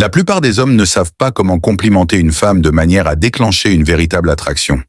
La plupart des hommes ne savent pas comment complimenter une femme de manière à déclencher une véritable attraction.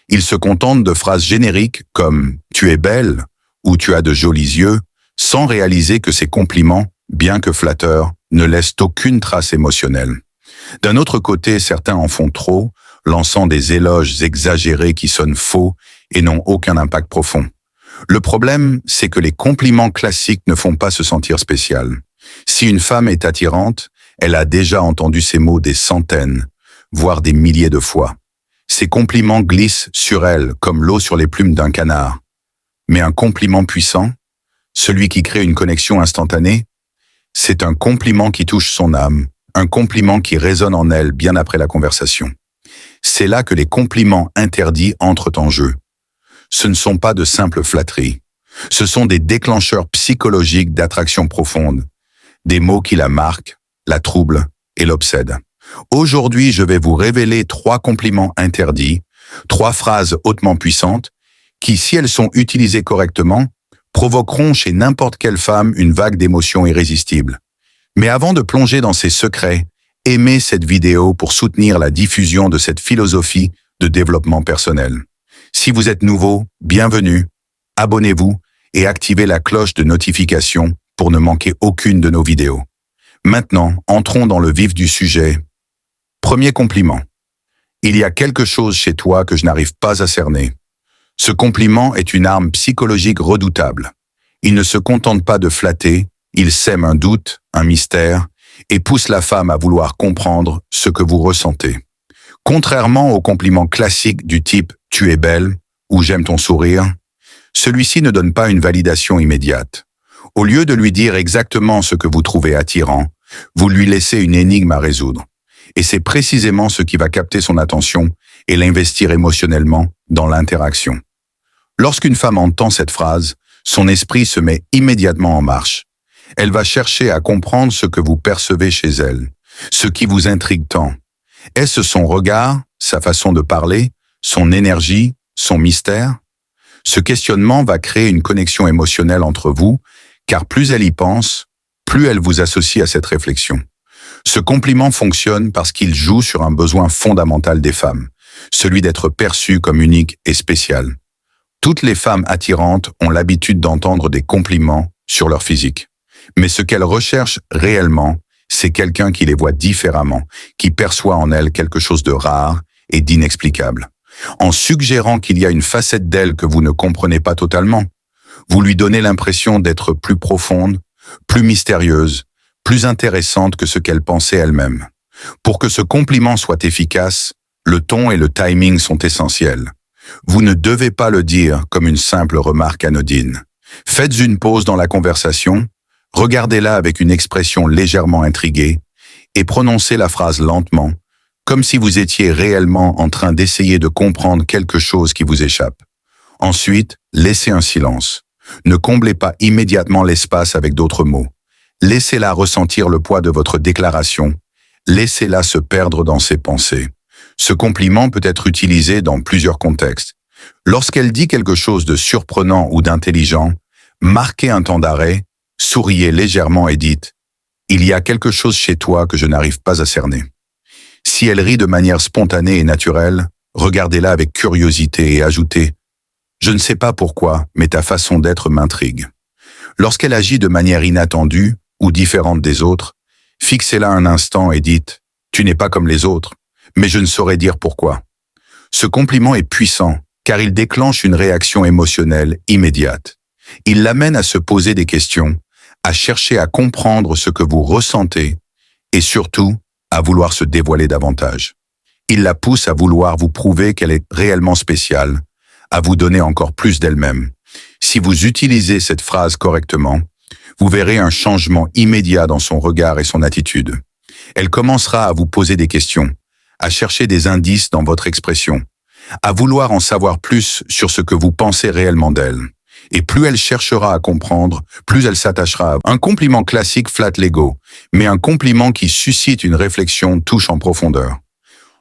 Ils se contentent de phrases génériques comme « tu es belle » ou « tu as de jolis yeux », sans réaliser que ces compliments, bien que flatteurs, ne laissent aucune trace émotionnelle. D'un autre côté, certains en font trop, lançant des éloges exagérés qui sonnent faux et n'ont aucun impact profond. Le problème, c'est que les compliments classiques ne font pas se sentir spécial. Si une femme est attirante, elle a déjà entendu ces mots des centaines, voire des milliers de fois. Ces compliments glissent sur elle comme l'eau sur les plumes d'un canard. Mais un compliment puissant, celui qui crée une connexion instantanée, c'est un compliment qui touche son âme, un compliment qui résonne en elle bien après la conversation. C'est là que les compliments interdits entrent en jeu. Ce ne sont pas de simples flatteries. Ce sont des déclencheurs psychologiques d'attraction profonde, des mots qui la marquent, la troublent et l'obsèdent. Aujourd'hui, je vais vous révéler 3 compliments interdits, 3 phrases hautement puissantes, qui, si elles sont utilisées correctement, provoqueront chez n'importe quelle femme une vague d'émotions irrésistibles. Mais avant de plonger dans ces secrets, aimez cette vidéo pour soutenir la diffusion de cette philosophie de développement personnel. Si vous êtes nouveau, bienvenue, abonnez-vous et activez la cloche de notification pour ne manquer aucune de nos vidéos. Maintenant, entrons dans le vif du sujet. Premier compliment. Il y a quelque chose chez toi que je n'arrive pas à cerner. Ce compliment est une arme psychologique redoutable. Il ne se contente pas de flatter, il sème un doute, un mystère, et pousse la femme à vouloir comprendre ce que vous ressentez. Contrairement au compliment classique du type « tu es belle » ou « j'aime ton sourire », celui-ci ne donne pas une validation immédiate. Au lieu de lui dire exactement ce que vous trouvez attirant, vous lui laissez une énigme à résoudre. Et c'est précisément ce qui va capter son attention et l'investir émotionnellement dans l'interaction. Lorsqu'une femme entend cette phrase, son esprit se met immédiatement en marche. Elle va chercher à comprendre ce que vous percevez chez elle, ce qui vous intrigue tant. Est-ce son regard, sa façon de parler, son énergie, son mystère? Ce questionnement va créer une connexion émotionnelle entre vous, car plus elle y pense, plus elle vous associe à cette réflexion. Ce compliment fonctionne parce qu'il joue sur un besoin fondamental des femmes, celui d'être perçues comme uniques et spéciales. Toutes les femmes attirantes ont l'habitude d'entendre des compliments sur leur physique. Mais ce qu'elles recherchent réellement, c'est quelqu'un qui les voit différemment, qui perçoit en elles quelque chose de rare et d'inexplicable. En suggérant qu'il y a une facette d'elle que vous ne comprenez pas totalement, vous lui donnez l'impression d'être plus profonde, plus mystérieuse, plus intéressante que ce qu'elle pensait elle-même. Pour que ce compliment soit efficace, le ton et le timing sont essentiels. Vous ne devez pas le dire comme une simple remarque anodine. Faites une pause dans la conversation, regardez-la avec une expression légèrement intriguée et prononcez la phrase lentement, comme si vous étiez réellement en train d'essayer de comprendre quelque chose qui vous échappe. Ensuite, laissez un silence. Ne comblez pas immédiatement l'espace avec d'autres mots. Laissez-la ressentir le poids de votre déclaration. Laissez-la se perdre dans ses pensées. Ce compliment peut être utilisé dans plusieurs contextes. Lorsqu'elle dit quelque chose de surprenant ou d'intelligent, marquez un temps d'arrêt, souriez légèrement et dites « Il y a quelque chose chez toi que je n'arrive pas à cerner ». Si elle rit de manière spontanée et naturelle, regardez-la avec curiosité et ajoutez « Je ne sais pas pourquoi, mais ta façon d'être m'intrigue ». Lorsqu'elle agit de manière inattendue ou différente des autres, fixez-la un instant et dites « Tu n'es pas comme les autres, mais je ne saurais dire pourquoi ». Ce compliment est puissant car il déclenche une réaction émotionnelle immédiate. Il l'amène à se poser des questions, à chercher à comprendre ce que vous ressentez et surtout à vouloir se dévoiler davantage. Il la pousse à vouloir vous prouver qu'elle est réellement spéciale, à vous donner encore plus d'elle-même. Si vous utilisez cette phrase correctement, vous verrez un changement immédiat dans son regard et son attitude. Elle commencera à vous poser des questions, à chercher des indices dans votre expression, à vouloir en savoir plus sur ce que vous pensez réellement d'elle. Et plus elle cherchera à comprendre, plus elle s'attachera. Un compliment classique flatte l'ego, mais un compliment qui suscite une réflexion touche en profondeur.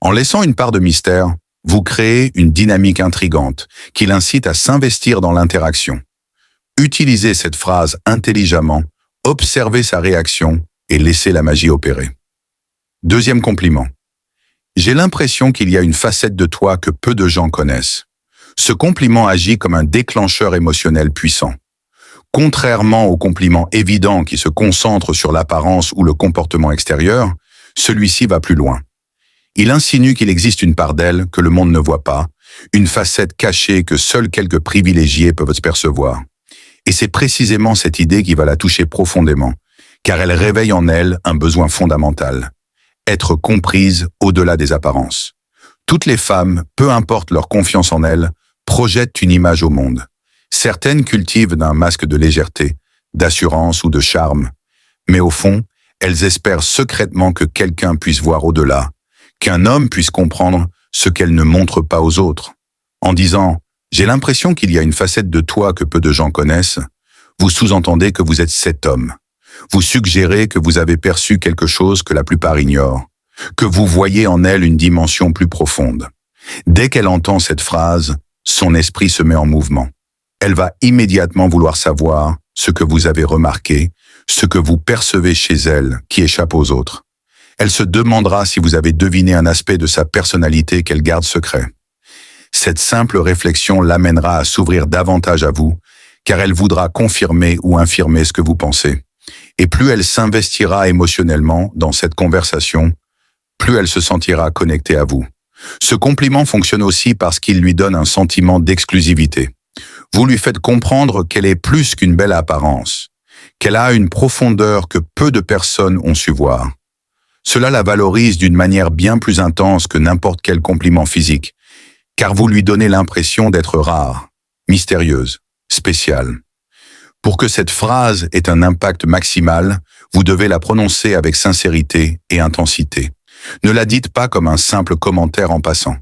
En laissant une part de mystère, vous créez une dynamique intrigante qui l'incite à s'investir dans l'interaction. Utilisez cette phrase intelligemment, observez sa réaction et laissez la magie opérer. Deuxième compliment. J'ai l'impression qu'il y a une facette de toi que peu de gens connaissent. Ce compliment agit comme un déclencheur émotionnel puissant. Contrairement au compliment évident qui se concentre sur l'apparence ou le comportement extérieur, celui-ci va plus loin. Il insinue qu'il existe une part d'elle que le monde ne voit pas, une facette cachée que seuls quelques privilégiés peuvent percevoir. Et c'est précisément cette idée qui va la toucher profondément, car elle réveille en elle un besoin fondamental. Être comprise au-delà des apparences. Toutes les femmes, peu importe leur confiance en elles, projettent une image au monde. Certaines cultivent un masque de légèreté, d'assurance ou de charme, mais au fond, elles espèrent secrètement que quelqu'un puisse voir au-delà, qu'un homme puisse comprendre ce qu'elle ne montre pas aux autres. En disant « J'ai l'impression qu'il y a une facette de toi que peu de gens connaissent », vous sous-entendez que vous êtes cet homme. Vous suggérez que vous avez perçu quelque chose que la plupart ignorent, que vous voyez en elle une dimension plus profonde. Dès qu'elle entend cette phrase, son esprit se met en mouvement. Elle va immédiatement vouloir savoir ce que vous avez remarqué, ce que vous percevez chez elle qui échappe aux autres. Elle se demandera si vous avez deviné un aspect de sa personnalité qu'elle garde secret. Cette simple réflexion l'amènera à s'ouvrir davantage à vous, car elle voudra confirmer ou infirmer ce que vous pensez. Et plus elle s'investira émotionnellement dans cette conversation, plus elle se sentira connectée à vous. Ce compliment fonctionne aussi parce qu'il lui donne un sentiment d'exclusivité. Vous lui faites comprendre qu'elle est plus qu'une belle apparence, qu'elle a une profondeur que peu de personnes ont su voir. Cela la valorise d'une manière bien plus intense que n'importe quel compliment physique, car vous lui donnez l'impression d'être rare, mystérieuse, spéciale. Pour que cette phrase ait un impact maximal, vous devez la prononcer avec sincérité et intensité. Ne la dites pas comme un simple commentaire en passant.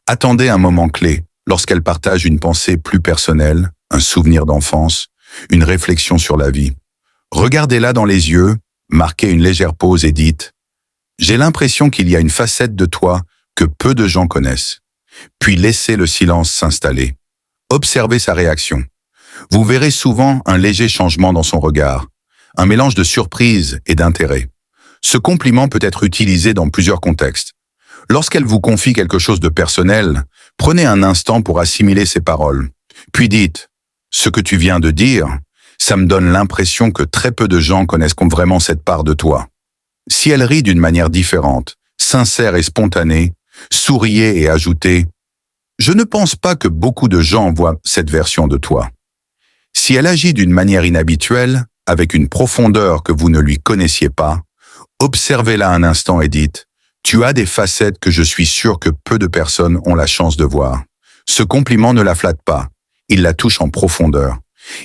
Attendez un moment clé, lorsqu'elle partage une pensée plus personnelle, un souvenir d'enfance, une réflexion sur la vie. Regardez-la dans les yeux, marquez une légère pause et dites « J'ai l'impression qu'il y a une facette de toi que peu de gens connaissent. » Puis laissez le silence s'installer. Observez sa réaction. Vous verrez souvent un léger changement dans son regard, un mélange de surprise et d'intérêt. Ce compliment peut être utilisé dans plusieurs contextes. Lorsqu'elle vous confie quelque chose de personnel, prenez un instant pour assimiler ses paroles. Puis dites « Ce que tu viens de dire, ça me donne l'impression que très peu de gens connaissent vraiment cette part de toi. » Si elle rit d'une manière différente, sincère et spontanée, souriez et ajoutez « Je ne pense pas que beaucoup de gens voient cette version de toi. » Si elle agit d'une manière inhabituelle, avec une profondeur que vous ne lui connaissiez pas, observez-la un instant et dites « Tu as des facettes que je suis sûr que peu de personnes ont la chance de voir. » Ce compliment ne la flatte pas, il la touche en profondeur.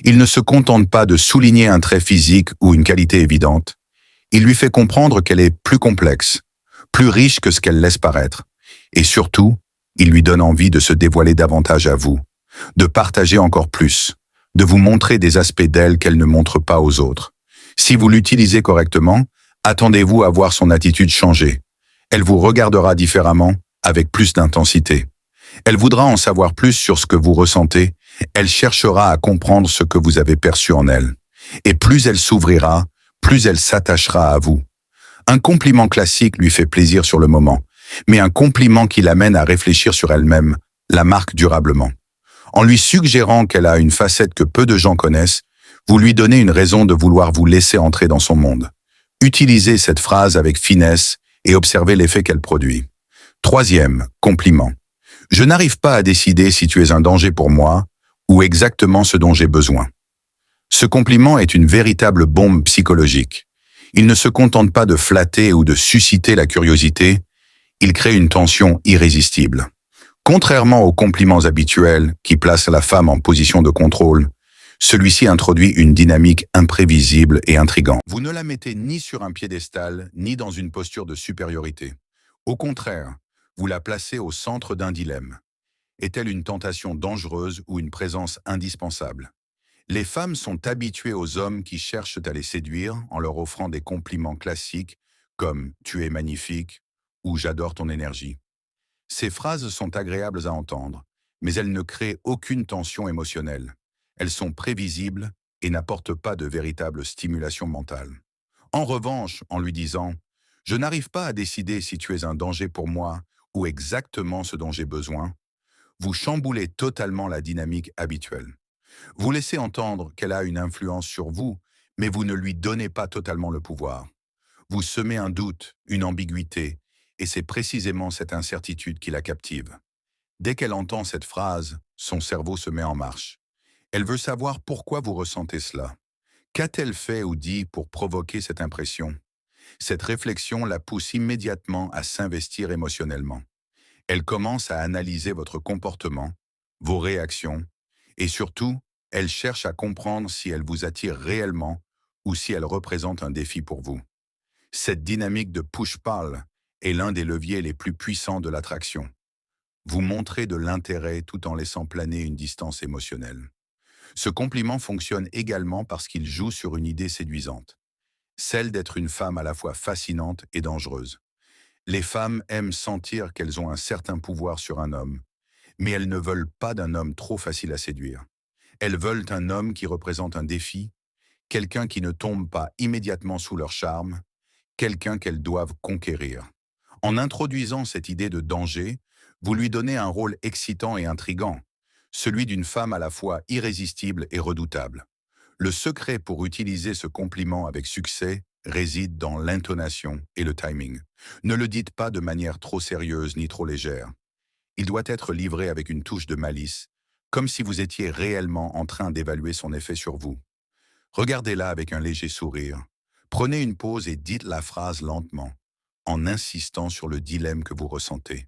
Il ne se contente pas de souligner un trait physique ou une qualité évidente. Il lui fait comprendre qu'elle est plus complexe, plus riche que ce qu'elle laisse paraître. Et surtout, il lui donne envie de se dévoiler davantage à vous, de partager encore plus, de vous montrer des aspects d'elle qu'elle ne montre pas aux autres. Si vous l'utilisez correctement, attendez-vous à voir son attitude changer. Elle vous regardera différemment, avec plus d'intensité. Elle voudra en savoir plus sur ce que vous ressentez, elle cherchera à comprendre ce que vous avez perçu en elle. Et plus elle s'ouvrira, plus elle s'attachera à vous. Un compliment classique lui fait plaisir sur le moment, mais un compliment qui l'amène à réfléchir sur elle-même la marque durablement. En lui suggérant qu'elle a une facette que peu de gens connaissent, vous lui donnez une raison de vouloir vous laisser entrer dans son monde. Utilisez cette phrase avec finesse et observez l'effet qu'elle produit. Troisième compliment. Je n'arrive pas à décider si tu es un danger pour moi ou exactement ce dont j'ai besoin. Ce compliment est une véritable bombe psychologique. Il ne se contente pas de flatter ou de susciter la curiosité, il crée une tension irrésistible. Contrairement aux compliments habituels qui placent la femme en position de contrôle, celui-ci introduit une dynamique imprévisible et intrigante. Vous ne la mettez ni sur un piédestal, ni dans une posture de supériorité. Au contraire, vous la placez au centre d'un dilemme. Est-elle une tentation dangereuse ou une présence indispensable? Les femmes sont habituées aux hommes qui cherchent à les séduire en leur offrant des compliments classiques comme « tu es magnifique » ou « j'adore ton énergie ». Ces phrases sont agréables à entendre, mais elles ne créent aucune tension émotionnelle. Elles sont prévisibles et n'apportent pas de véritable stimulation mentale. En revanche, en lui disant Je n'arrive pas à décider si tu es un danger pour moi ou exactement ce dont j'ai besoin. Vous chamboulez totalement la dynamique habituelle. Vous laissez entendre qu'elle a une influence sur vous, mais vous ne lui donnez pas totalement le pouvoir. Vous semez un doute, une ambiguïté, et c'est précisément cette incertitude qui la captive. Dès qu'elle entend cette phrase, son cerveau se met en marche. Elle veut savoir pourquoi vous ressentez cela. Qu'a-t-elle fait ou dit pour provoquer cette impression? Cette réflexion la pousse immédiatement à s'investir émotionnellement. Elle commence à analyser votre comportement, vos réactions, et surtout, elle cherche à comprendre si elle vous attire réellement ou si elle représente un défi pour vous. Cette dynamique de push-pull est l'un des leviers les plus puissants de l'attraction. Vous montrez de l'intérêt tout en laissant planer une distance émotionnelle. Ce compliment fonctionne également parce qu'il joue sur une idée séduisante, celle d'être une femme à la fois fascinante et dangereuse. Les femmes aiment sentir qu'elles ont un certain pouvoir sur un homme, mais elles ne veulent pas d'un homme trop facile à séduire. Elles veulent un homme qui représente un défi, quelqu'un qui ne tombe pas immédiatement sous leur charme, quelqu'un qu'elles doivent conquérir. En introduisant cette idée de danger, vous lui donnez un rôle excitant et intrigant, celui d'une femme à la fois irrésistible et redoutable. Le secret pour utiliser ce compliment avec succès réside dans l'intonation et le timing. Ne le dites pas de manière trop sérieuse ni trop légère. Il doit être livré avec une touche de malice, comme si vous étiez réellement en train d'évaluer son effet sur vous. Regardez-la avec un léger sourire. Prenez une pause et dites la phrase lentement, en insistant sur le dilemme que vous ressentez.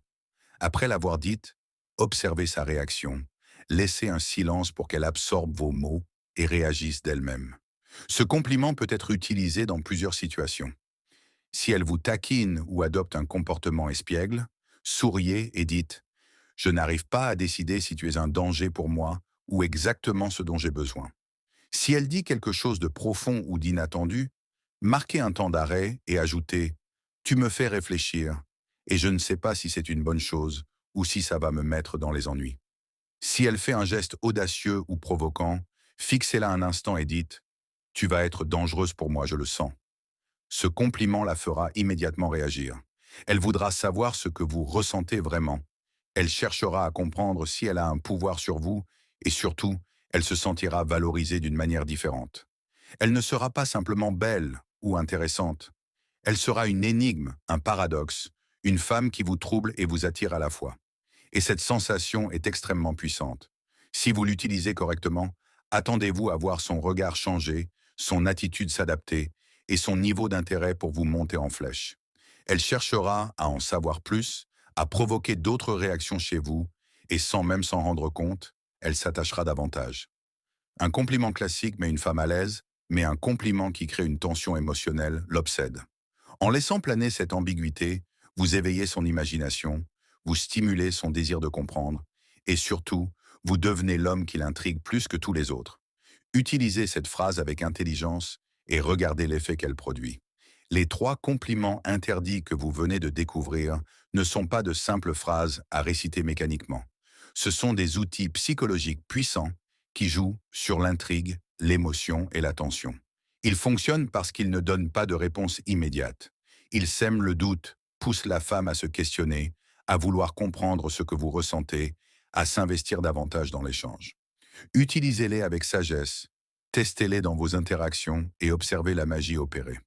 Après l'avoir dite, observez sa réaction. Laissez un silence pour qu'elle absorbe vos mots et réagisse d'elle-même. Ce compliment peut être utilisé dans plusieurs situations. Si elle vous taquine ou adopte un comportement espiègle, souriez et dites « Je n'arrive pas à décider si tu es un danger pour moi ou exactement ce dont j'ai besoin ». Si elle dit quelque chose de profond ou d'inattendu, marquez un temps d'arrêt et ajoutez « Tu me fais réfléchir et je ne sais pas si c'est une bonne chose ou si ça va me mettre dans les ennuis ». Si elle fait un geste audacieux ou provoquant, fixez-la un instant et dites « Tu vas être dangereuse pour moi, je le sens ». Ce compliment la fera immédiatement réagir. Elle voudra savoir ce que vous ressentez vraiment. Elle cherchera à comprendre si elle a un pouvoir sur vous et surtout, elle se sentira valorisée d'une manière différente. Elle ne sera pas simplement belle ou intéressante. Elle sera une énigme, un paradoxe, une femme qui vous trouble et vous attire à la fois. Et cette sensation est extrêmement puissante. Si vous l'utilisez correctement, attendez-vous à voir son regard changer, son attitude s'adapter et son niveau d'intérêt pour vous monter en flèche. Elle cherchera à en savoir plus, à provoquer d'autres réactions chez vous, et sans même s'en rendre compte, elle s'attachera davantage. Un compliment classique met une femme à l'aise, mais un compliment qui crée une tension émotionnelle l'obsède. En laissant planer cette ambiguïté, vous éveillez son imagination, vous stimulez son désir de comprendre, et surtout, vous devenez l'homme qui l'intrigue plus que tous les autres. Utilisez cette phrase avec intelligence et regardez l'effet qu'elle produit. Les 3 compliments interdits que vous venez de découvrir ne sont pas de simples phrases à réciter mécaniquement. Ce sont des outils psychologiques puissants qui jouent sur l'intrigue, l'émotion et l'attention. Ils fonctionnent parce qu'ils ne donnent pas de réponse immédiate. Ils sèment le doute, poussent la femme à se questionner, à vouloir comprendre ce que vous ressentez, à s'investir davantage dans l'échange. Utilisez-les avec sagesse, testez-les dans vos interactions et observez la magie opérer.